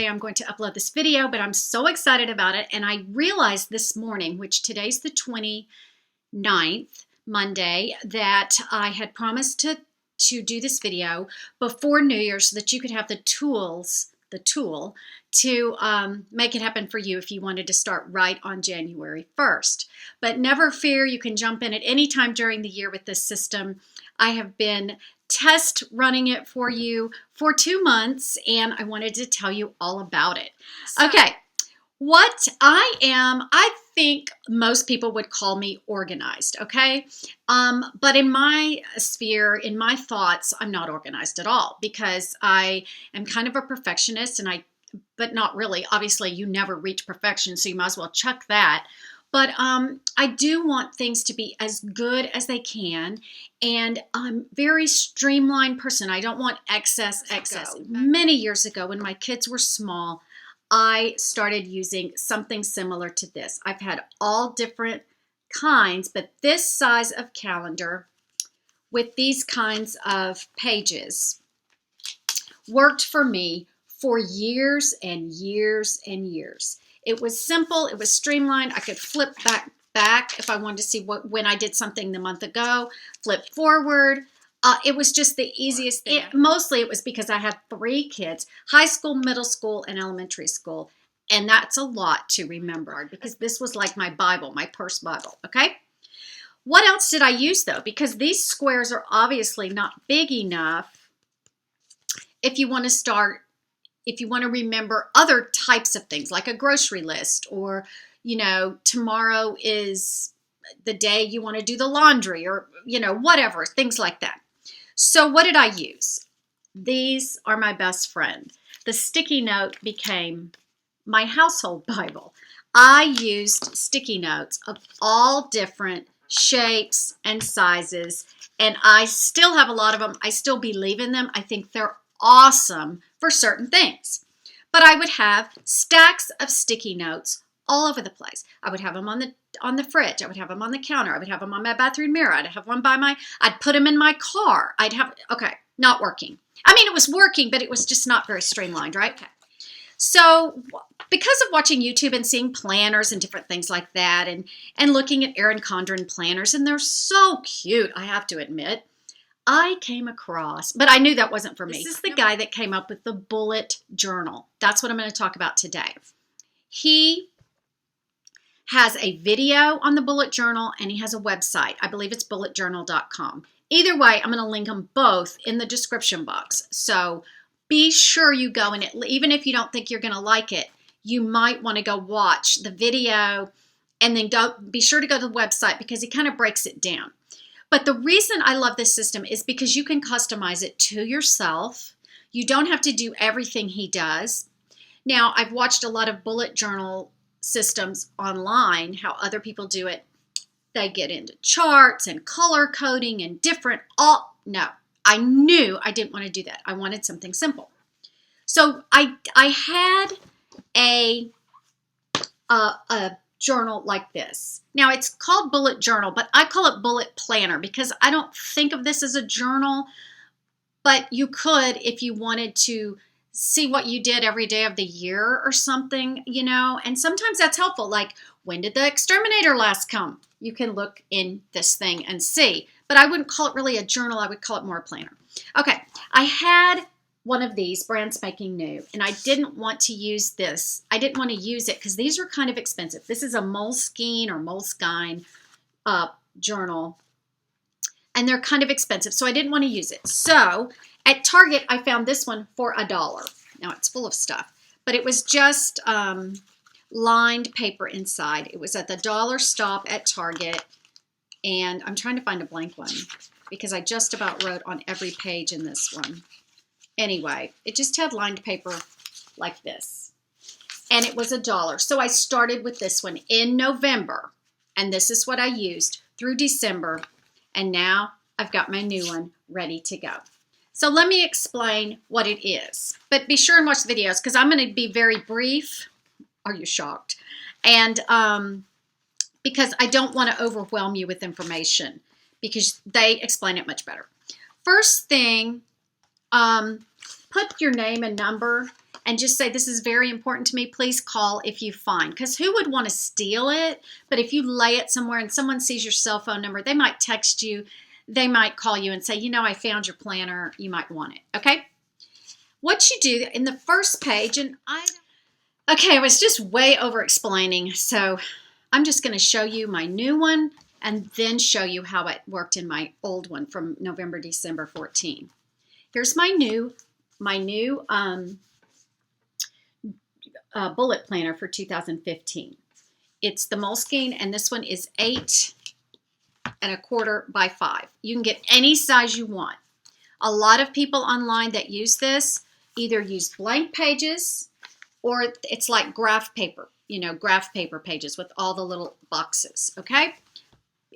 day I'm going to upload this video, but I'm so excited about it. And I realized this morning, which today's the 29th, Monday, that I had promised to do this video before New Year so that you could have the tool to make it happen for you if you wanted to start right on January 1st. But never fear, you can jump in at any time during the year with this system. I have been test running it for you for 2 months, and I wanted to tell you all about it. Okay, what I think most people would call me organized, okay? But in my sphere, in my thoughts, I'm not organized at all because I am kind of a perfectionist, but not really. Obviously, you never reach perfection, so you might as well chuck that. But I do want things to be as good as they can, and I'm a very streamlined person. I don't want excess. Many years ago, when my kids were small, I started using something similar to this. I've had all different kinds, but this size of calendar with these kinds of pages worked for me for years and years and years. It was simple. It was streamlined. I could flip back if I wanted to see when I did something the month ago, flip forward. It was just the easiest thing. Mostly it was because I had 3 kids, high school, middle school, and elementary school. And that's a lot to remember because this was like my Bible, my purse Bible, okay? What else did I use though? Because these squares are obviously not big enough if you want to remember other types of things like a grocery list or, tomorrow is the day you want to do the laundry or, whatever, things like that. So what did I use? These are my best friend. The sticky note became my household Bible. I used sticky notes of all different shapes and sizes, and I still have a lot of them. I still believe in them. I think they're awesome for certain things. But I would have stacks of sticky notes all over the place. I would have them on the fridge. I would have them on the counter. I would have them on my bathroom mirror. I'd have one I'd put them in my car. Not working. I mean, it was working, but it was just not very streamlined, right? Okay. So because of watching YouTube and seeing planners and different things like that and looking at Erin Condren planners, and they're so cute, I have to admit, I came across, but I knew that wasn't for me. This is the guy that came up with the bullet journal. That's what I'm going to talk about today. He has a video on the bullet journal and he has a website. I believe it's bulletjournal.com. Either way, I'm going to link them both in the description box. So be sure you go in it. Even if you don't think you're going to like it, you might want to go watch the video and then be sure to go to the website because he kind of breaks it down. But the reason I love this system is because you can customize it to yourself. You don't have to do everything he does. Now, I've watched a lot of bullet journal systems online, how other people do it. They get into charts and color coding and no, I knew I didn't want to do that. I wanted something simple. So I had a journal like this. Now it's called bullet journal, but I call it bullet planner because I don't think of this as a journal, but you could if you wanted to see what you did every day of the year or something, and sometimes that's helpful. Like, when did the exterminator last come? You can look in this thing and see, but I wouldn't call it really a journal. I would call it more a planner. Okay, I had one of these brand spanking new, and I didn't want to use this. I didn't want to use it because these are kind of expensive. This is a Moleskine journal, and they're kind of expensive, so I didn't want to use it. So at Target, I found this one for $1. Now it's full of stuff, but it was just lined paper inside. It was at the dollar stop at Target, and I'm trying to find a blank one because I just about wrote on every page in this one. Anyway, it just had lined paper like this, and it was $1. So I started with this one in November, and this is what I used through December, and now I've got my new one ready to go. So let me explain what it is, but be sure and watch the videos because I'm going to be very brief. Are you shocked? And because I don't want to overwhelm you with information because they explain it much better. First thing, put your name and number and just say, this is very important to me. Please call if you find. Because who would want to steal it? But if you lay it somewhere and someone sees your cell phone number, they might text you. They might call you and say, you know, I found your planner. You might want it. Okay? What you do in the first page, okay, I was just way over explaining. So I'm just going to show you my new one and then show you how it worked in my old one from November, December 14. Here's my new bullet planner for 2015. It's the Moleskine, and this one is 8 1/4 by 5. You can get any size you want. A lot of people online that use this either use blank pages or it's like graph paper, graph paper pages with all the little boxes, okay?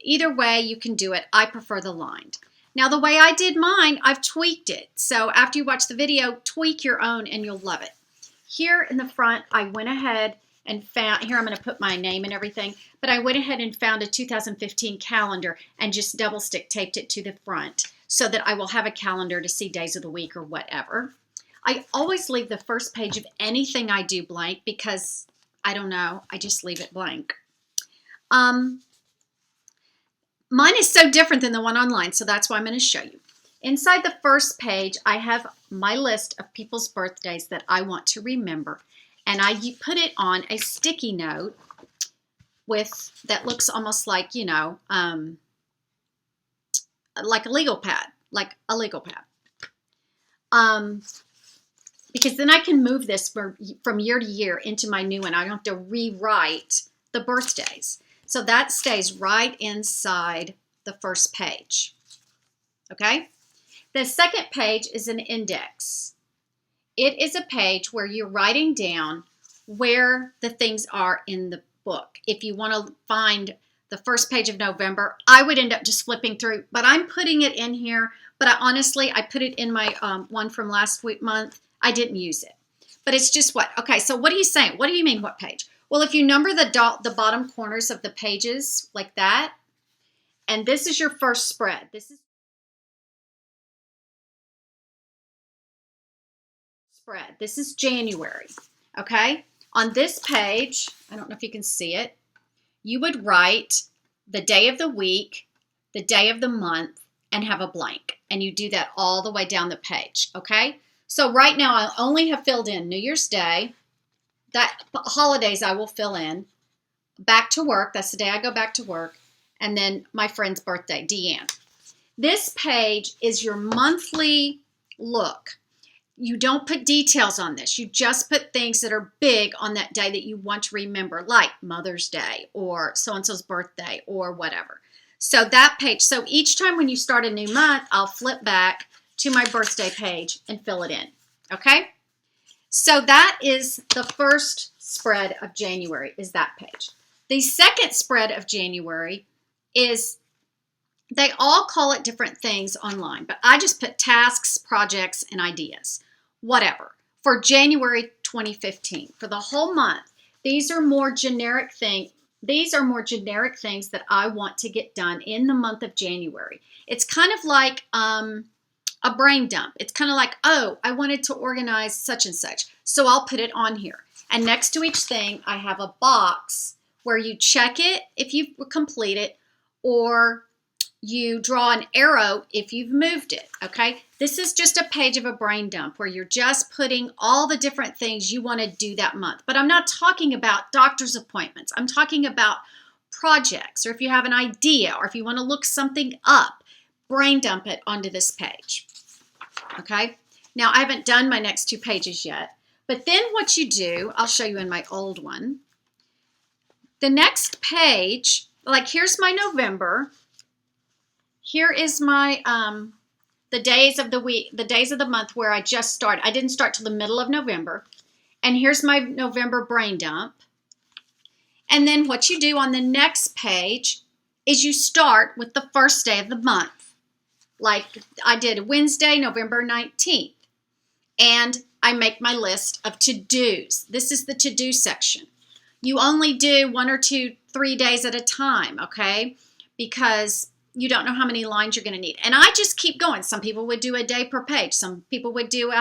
Either way, you can do it. I prefer the lined. Now, the way I did mine, I've tweaked it. So after you watch the video, tweak your own and you'll love it. Here in the front, I went ahead and found, here I'm going to put my name and everything, but I went ahead and found a 2015 calendar and just double stick taped it to the front so that I will have a calendar to see days of the week or whatever. I always leave the first page of anything I do blank because, I don't know, I just leave it blank. Mine is so different than the one online, so that's why I'm going to show you. Inside the first page, I have my list of people's birthdays that I want to remember, and I put it on a sticky note that looks almost like, like a legal pad, because then I can move this from year to year into my new one. I don't have to rewrite the birthdays. So that stays right inside the first page, okay? The second page is an index. It is a page where you're writing down where the things are in the book. If you want to find the first page of November, I would end up just flipping through, but I'm putting it in here. But I put it in my one from last month. I didn't use it, but it's just what? Okay, so what are you saying? What do you mean what page? Well, if you number the bottom corners of the pages like that, and this is your first spread. This is January, okay? On this page, I don't know if you can see it, you would write the day of the week, the day of the month, and have a blank. And you do that all the way down the page, okay? So right now, I only have filled in New Year's Day. That holidays I will fill in. Back to work, that's the day I go back to work. And then my friend's birthday, Deanne. This page is your monthly look. You don't put details on this. You just put things that are big on that day that you want to remember, like Mother's Day or so-and-so's birthday or whatever. So that page, so each time when you start a new month, I'll flip back to my birthday page and fill it in, okay? So that is the first spread of January, is that page. The second spread of January is, they all call it different things online, but I just put tasks, projects, and ideas, whatever. For January 2015, for the whole month, these are more generic things. These are more generic things that I want to get done in the month of January. It's kind of like a brain dump. It's kind of like, oh, I wanted to organize such and such, so I'll put it on here. And next to each thing, I have a box where you check it if you've complete it, or you draw an arrow if you've moved it, okay? This is just a page of a brain dump where you're just putting all the different things you want to do that month. But I'm not talking about doctor's appointments. I'm talking about projects, or if you have an idea, or if you want to look something up, brain dump it onto this page, okay? Now, I haven't done my next 2 pages yet, but then what you do, I'll show you in my old one. The next page, like here's my November. Here is my, the days of the week, the days of the month where I just started. I didn't start till the middle of November. And here's my November brain dump. And then what you do on the next page is you start with the first day of the month. Like I did Wednesday, November 19th. And I make my list of to-dos. This is the to-do section. You only do 1 or 2, 3 days at a time, okay? Because you don't know how many lines you're going to need. And I just keep going. Some people would do a day per page. Some people would do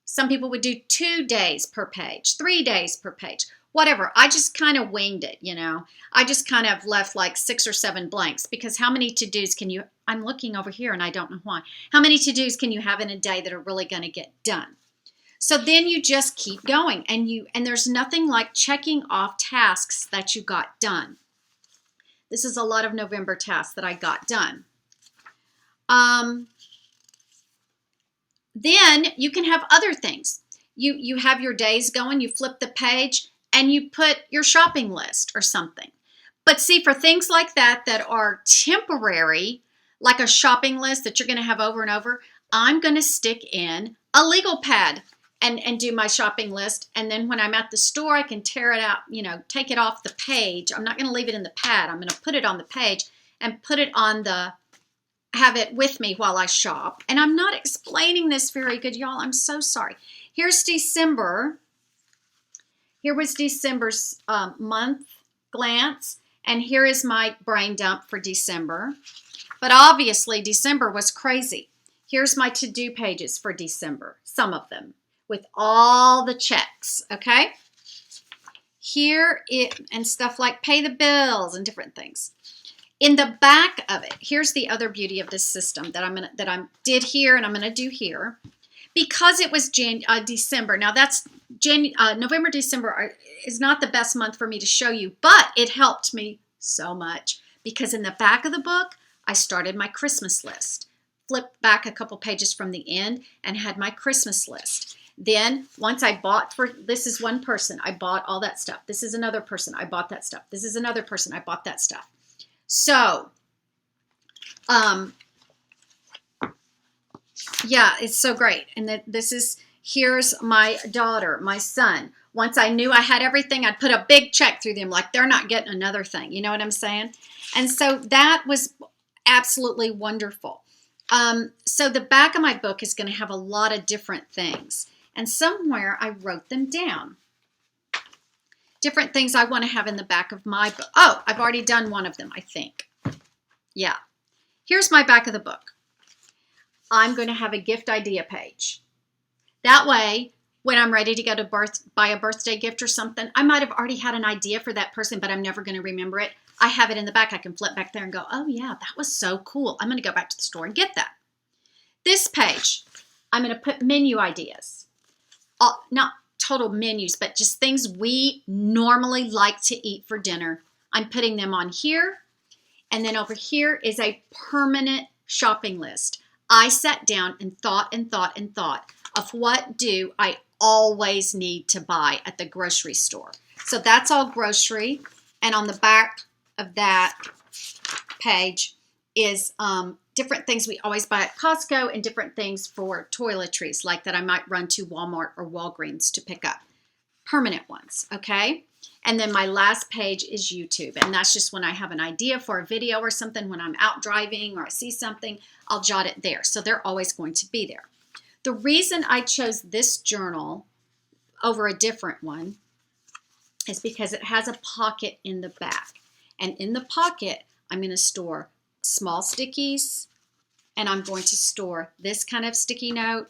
some people would do 2 days per page, 3 days per page, whatever. I just kind of winged it, you know. I just kind of left like 6 or 7 blanks, because how many to-dos can you, I'm looking over here and I don't know why. How many to-dos can you have in a day that are really going to get done? So then you just keep going, and there's nothing like checking off tasks that you got done. This is a lot of November tasks that I got done. Then you can have other things. You have your days going, you flip the page, and you put your shopping list or something. But see, for things like that are temporary, like a shopping list that you're going to have over and over, I'm going to stick in a legal pad and do my shopping list. And then when I'm at the store, I can tear it out, you know, take it off the page. I'm not going to leave it in the pad. I'm going to put it on the page and put it on have it with me while I shop. And I'm not explaining this very good, y'all. I'm so sorry. Here's December. Here was December's month glance. And here is my brain dump for December. But obviously, December was crazy. Here's my to-do pages for December, some of them, with all the checks, okay? Here, and stuff like pay the bills and different things. In the back of it, here's the other beauty of this system that I did here and I'm gonna do here. Because it was December, now that's November, December is not the best month for me to show you, but it helped me so much, because in the back of the book, I started my Christmas list. Flipped back a couple pages from the end and had my Christmas list. Then once I bought this is one person, I bought all that stuff. This is another person, I bought that stuff. This is another person, I bought that stuff. So, yeah, it's so great. And here's my daughter, my son. Once I knew I had everything, I'd put a big check through them, like they're not getting another thing. You know what I'm saying? And so that was absolutely wonderful. So the back of my book is going to have a lot of different things. And somewhere I wrote them down. Different things I want to have in the back of my book. Oh, I've already done one of them, I think. Yeah. Here's my back of the book. I'm going to have a gift idea page. That way, when I'm ready to go to buy a birthday gift or something, I might have already had an idea for that person, but I'm never going to remember it. I have it in the back. I can flip back there and go, oh yeah, that was so cool. I'm going to go back to the store and get that. This page, I'm going to put menu ideas. Not total menus, but just things we normally like to eat for dinner. I'm putting them on here. And then over here is a permanent shopping list. I sat down and thought of what do I always need to buy at the grocery store. So that's all grocery. And on the back of that page is different things we always buy at Costco and different things for toiletries, like that I might run to Walmart or Walgreens to pick up. Permanent ones, okay? And then my last page is YouTube. And that's just when I have an idea for a video or something, when I'm out driving or I see something, I'll jot it there. So they're always going to be there. The reason I chose this journal over a different one is because it has a pocket in the back. And in the pocket, I'm going to store small stickies, and I'm going to store this kind of sticky note,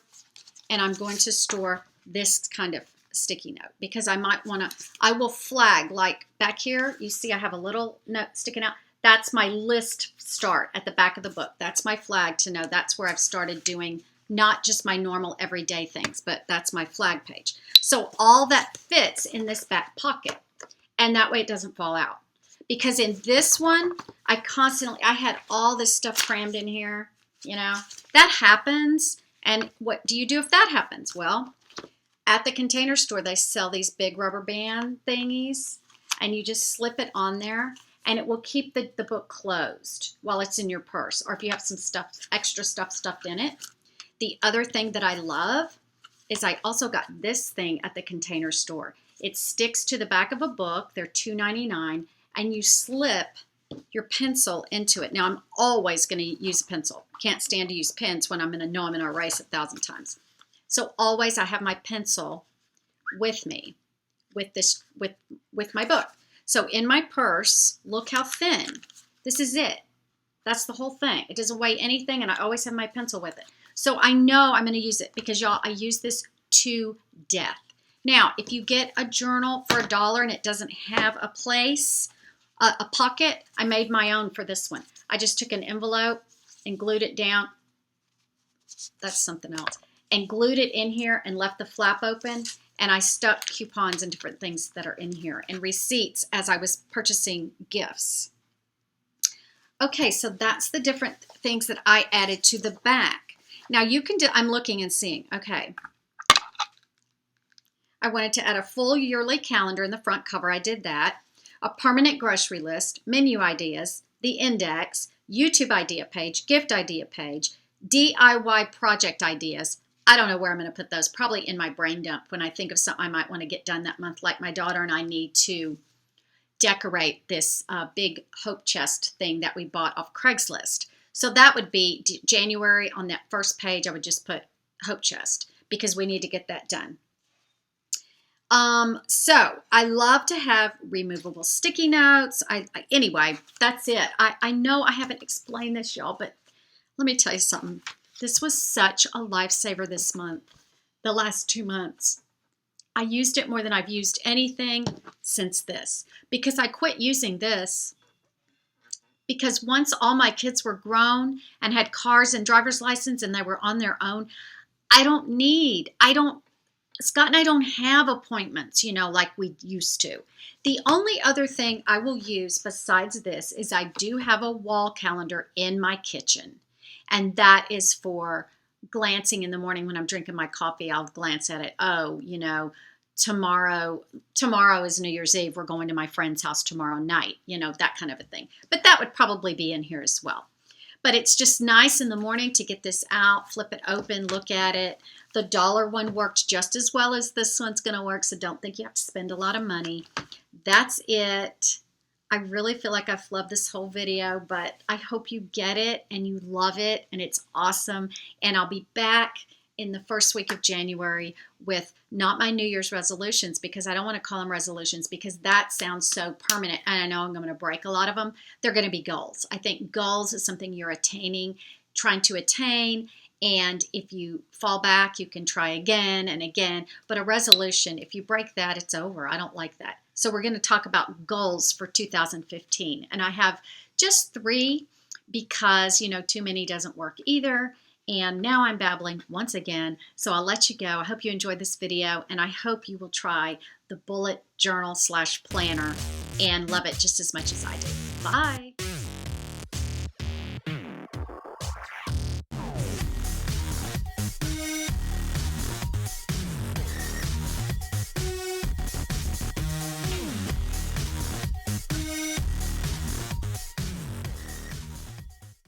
and I'm going to store this kind of sticky note, because I might want to, I will flag, like back here, you see I have a little note sticking out. That's my list start at the back of the book. That's my flag to know that's where I've started doing not just my normal everyday things, but that's my flag page. So all that fits in this back pocket, and that way it doesn't fall out. Because in this one, I had all this stuff crammed in here, you know. That happens, and what do you do if that happens? Well, at the Container Store, they sell these big rubber band thingies, and you just slip it on there, and it will keep the book closed while it's in your purse, or if you have some extra stuff stuffed in it. The other thing that I love is I also got this thing at the Container Store. It sticks to the back of a book. They're $2.99, and you slip your pencil into it. Now, I'm always going to use a pencil. Can't stand to use pens when I'm going to know I'm going to erase 1,000 times. So always I have my pencil with me with my book. So in my purse, look how thin. This is it. That's the whole thing. It doesn't weigh anything, and I always have my pencil with it. So I know I'm going to use it because, y'all, I use this to death. Now, if you get a journal for $1 and it doesn't have a place, a pocket, I made my own for this one. I just took an envelope and glued it down. That's something else. And glued it in here and left the flap open. And I stuck coupons and different things that are in here and receipts as I was purchasing gifts. Okay, so that's the different things that I added to the back. Now you can do, I'm looking and seeing, okay. I wanted to add a full yearly calendar in the front cover. I did that. A permanent grocery list, menu ideas, the index, YouTube idea page, gift idea page, DIY project ideas. I don't know where I'm going to put those. Probably in my brain dump when I think of something I might want to get done that month. Like my daughter and I need to decorate this big hope chest thing that we bought off Craigslist. So that would be January. On that first page, I would just put hope chest because we need to get that done. So I love to have removable sticky notes. Anyway, that's it. I know I haven't explained this, y'all, but let me tell you something. This was such a lifesaver this month, the last 2 months. I used it more than I've used anything since this because I quit using this because once all my kids were grown and had cars and driver's license and they were on their own, Scott and I don't have appointments, like we used to. The only other thing I will use besides this is I do have a wall calendar in my kitchen. And that is for glancing in the morning when I'm drinking my coffee. I'll glance at it. Oh, tomorrow is New Year's Eve. We're going to my friend's house tomorrow night, that kind of a thing. But that would probably be in here as well. But it's just nice in the morning to get this out, flip it open, look at it. The $1 one worked just as well as this one's going to work, so don't think you have to spend a lot of money. That's it. I really feel like I've flubbed this whole video, but I hope you get it and you love it and it's awesome. And I'll be back in the first week of January with not my New Year's resolutions, because I don't want to call them resolutions because that sounds so permanent and I know I'm going to break a lot of them. They're going to be goals. I think goals is something you're trying to attain. And if you fall back, you can try again and again. But a resolution, if you break that, it's over. I don't like that. So we're going to talk about goals for 2015. And I have just 3 because, too many doesn't work either. And now I'm babbling once again. So I'll let you go. I hope you enjoyed this video. And I hope you will try the bullet journal / planner and love it just as much as I do. Bye.